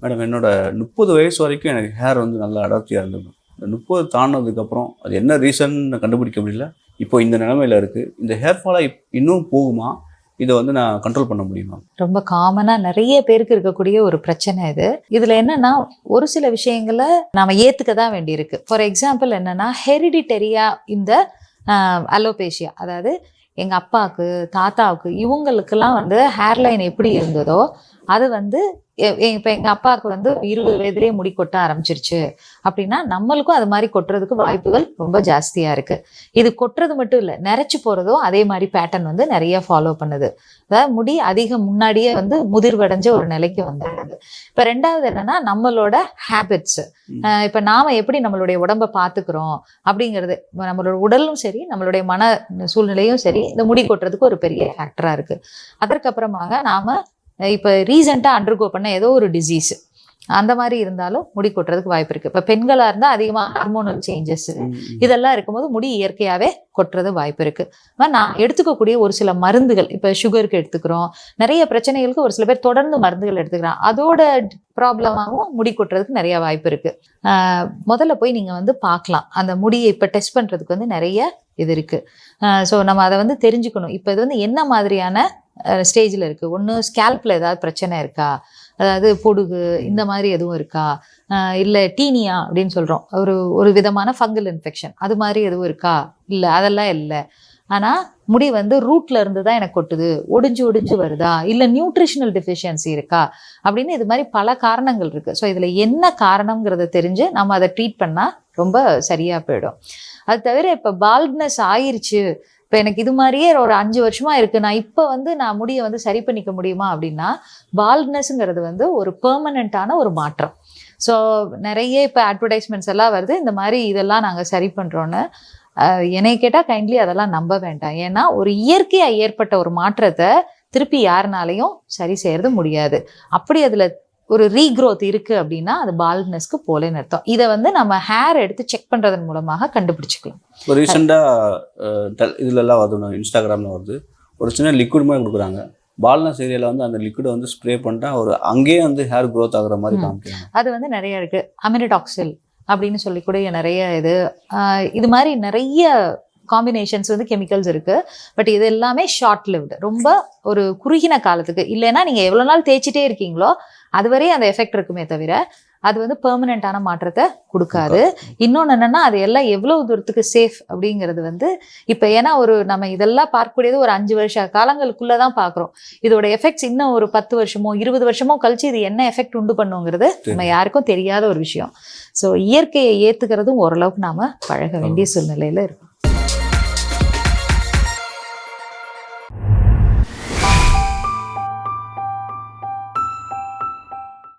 Madam என்னோட 30 வயசு வரைக்கும் எனக்கு ஹேர் வந்து நல்லா அடர்த்தியாக இருந்தது. இந்த 30 தாண்டினதுக்கப்புறம் அது என்ன ரீசன் கண்டுபிடிக்க முடியல. இப்போ இந்த நிலைமையில இருக்குது. இந்த ஹேர் ஃபாலாக இன்னும் போகுமா? இதை வந்து நான் கண்ட்ரோல் பண்ண முடியுமா? ரொம்ப காமனாக நிறைய பேருக்கு இருக்கக்கூடிய ஒரு பிரச்சனை இது. இதில் என்னன்னா ஒரு சில விஷயங்களை நாம் ஏற்றுக்க தான் வேண்டியிருக்கு. ஃபார் எக்ஸாம்பிள் என்னன்னா ஹெரிடிட்டரியா இந்த அலோபேஷியா, அதாவது எங்கள் அப்பாவுக்கு தாத்தாவுக்கு இவங்களுக்கெல்லாம் வந்து ஹேர்லைன் எப்படி இருந்ததோ அது வந்து இப்போ எங்கள் அப்பாவுக்கு வந்து 20 வயதுலேயே முடி கொட்ட ஆரம்பிச்சிருச்சு அப்படின்னா நம்மளுக்கும் அது மாதிரி கொட்டுறதுக்கு வாய்ப்புகள் ரொம்ப ஜாஸ்தியாக இருக்குது. இது கொட்டுறது மட்டும் இல்லை, நிறச்சி போகிறதும் அதே மாதிரி பேட்டர்ன் வந்து நிறைய ஃபாலோ பண்ணுது. அதாவது முடி அதிகம் முன்னாடியே வந்து முதிர்வடைஞ்ச ஒரு நிலைக்கு வந்துடுது. இப்போ ரெண்டாவது என்னன்னா நம்மளோட ஹேபிட்ஸ். இப்போ நாம எப்படி நம்மளுடைய உடம்பை பார்த்துக்கிறோம் அப்படிங்கிறது, நம்மளோட உடலும் சரி நம்மளுடைய மன சூழ்நிலையும் சரி இந்த முடி கொட்டுறதுக்கு ஒரு பெரிய ஃபேக்டராக இருக்குது. அதற்கப்புறமாக நாம் இப்போ ரீசெண்டாக அண்டர்கோ பண்ண ஏதோ ஒரு டிசீஸ் அந்த மாதிரி இருந்தாலும் முடி கொட்டுறதுக்கு வாய்ப்பு இருக்குது. இப்போ பெண்களாக இருந்தால் அதிகமாக ஹார்மோனல் சேஞ்சஸ் இதெல்லாம் இருக்கும்போது முடி இயற்கையாகவே கொட்டுறது வாய்ப்பு இருக்குது. நான் எடுத்துக்கக்கூடிய ஒரு சில மருந்துகள், இப்போ சுகருக்கு எடுத்துக்கிறோம், நிறைய பிரச்சனைகளுக்கு ஒரு சில பேர் தொடர்ந்து மருந்துகள் எடுத்துக்கிறாங்க, அதோட ப்ராப்ளமாகவும் முடி கொட்டுறதுக்கு நிறைய வாய்ப்பு இருக்குது. முதல்ல போய் நீங்கள் வந்து பார்க்கலாம். அந்த முடியை இப்போ டெஸ்ட் பண்ணுறதுக்கு வந்து நிறைய இது இருக்குது. ஸோ நம்ம அதை வந்து தெரிஞ்சுக்கணும். இப்போ இது வந்து என்ன மாதிரியான ஸ்டேஜில் இருக்குது. ஒன்று ஸ்கேல்பில் ஏதாவது பிரச்சனை இருக்கா, அதாவது பொடுகு இந்த மாதிரி எதுவும் இருக்கா, இல்லை டீனியா அப்படின்னு சொல்கிறோம், ஒரு விதமான ஃபங்கல் இன்ஃபெக்ஷன் அது மாதிரி எதுவும் இருக்கா, இல்லை அதெல்லாம் இல்லை. ஆனால் முடி வந்து ரூட்ல இருந்து தான் எனக்கு கொட்டுது, ஒடிஞ்சு வருதா, இல்லை நியூட்ரிஷனல் டெஃபிஷியன்சி இருக்கா அப்படின்னு இது மாதிரி பல காரணங்கள் இருக்குது. ஸோ இதில் என்ன காரணங்கிறத தெரிஞ்சு நம்ம அதை ட்ரீட் பண்ணால் ரொம்ப சரியாக போயிடும். அது தவிர இப்போ பால்ட்னஸ் ஆயிடுச்சு, இப்போ எனக்கு இது மாதிரியே ஒரு 5 வருஷமா இருக்குது, நான் இப்போ வந்து நான் முடியை வந்து சரி பண்ணிக்க முடியுமா அப்படின்னா, பால்ட்னஸ்ங்கிறது வந்து ஒரு பெர்மனண்ட்டான ஒரு மாற்றம். ஸோ நிறைய இப்போ அட்வர்டைஸ்மெண்ட்ஸ் எல்லாம் வருது, இந்த மாதிரி இதெல்லாம் நாங்கள் சரி பண்ணுறோன்னு. என்னை கேட்டால் கைண்ட்லி அதெல்லாம் நம்ப வேண்டாம். ஏன்னா ஒரு இயற்கையாக ஏற்பட்ட ஒரு மாற்றத்தை திருப்பி யாருனாலையும் சரி செய்யறது முடியாது. அப்படி அதில் ஒரு ரீக்ரோத் இருக்குது அப்படின்னா அது பால்ட்னஸ்க்கு போலேன்னு அர்த்தம். இதை வந்து நம்ம ஹேர் எடுத்து செக் பண்ணுறதன் மூலமாக கண்டுபிடிச்சிக்கலாம். இப்போ ரீசெண்டாக இதுலலாம் வருது, இன்ஸ்டாகிராமில் வருது, ஒரு சின்ன லிக்விட் மாதிரி கொடுக்குறாங்க. பால்னஸ் ஏரியாவில் வந்து அந்த லிக்விடை வந்து ஸ்ப்ரே பண்ணிட்டா அங்கேயே வந்து ஹேர் க்ரோத் ஆகுற மாதிரி காமிக்கிறாங்க. அது வந்து நிறைய இருக்குது. அமினடாக்சில் அப்படின்னு சொல்லிக்கூடிய நிறைய இது மாதிரி நிறைய காம்பினேஷன்ஸ் வந்து கெமிக்கல்ஸ் இருக்குது. பட் இது எல்லாமே ஷார்ட் லிவ்டு, ரொம்ப ஒரு குறுகின காலத்துக்கு. இல்லைன்னா நீங்கள் எவ்வளோ நாள் தேய்ச்சிட்டே இருக்கீங்களோ அதுவரை அந்த எஃபெக்ட் இருக்குமே தவிர அது வந்து பெர்மனெண்ட்டான மாற்றத்தை கொடுக்காது. இன்னொன்று என்னென்னா அது எல்லாம் எவ்வளோ தூரத்துக்கு சேஃப் அப்படிங்கிறது வந்து இப்போ ஏன்னா நம்ம இதெல்லாம் பார்க்கக்கூடியது ஒரு 5 வருஷ காலங்களுக்குள்ளே தான் பார்க்குறோம். இதோட எஃபெக்ட்ஸ் இன்னும் ஒரு 10 வருஷமோ 20 வருஷமோ கழிச்சு இது என்ன எஃபெக்ட் உண்டு பண்ணுங்கிறது நம்ம யாருக்கும் தெரியாத ஒரு விஷயம். ஸோ இயற்கையை ஏற்றுக்கிறதும் ஓரளவுக்கு நாம் பழக வேண்டிய சூழ்நிலையில் இருக்கும்.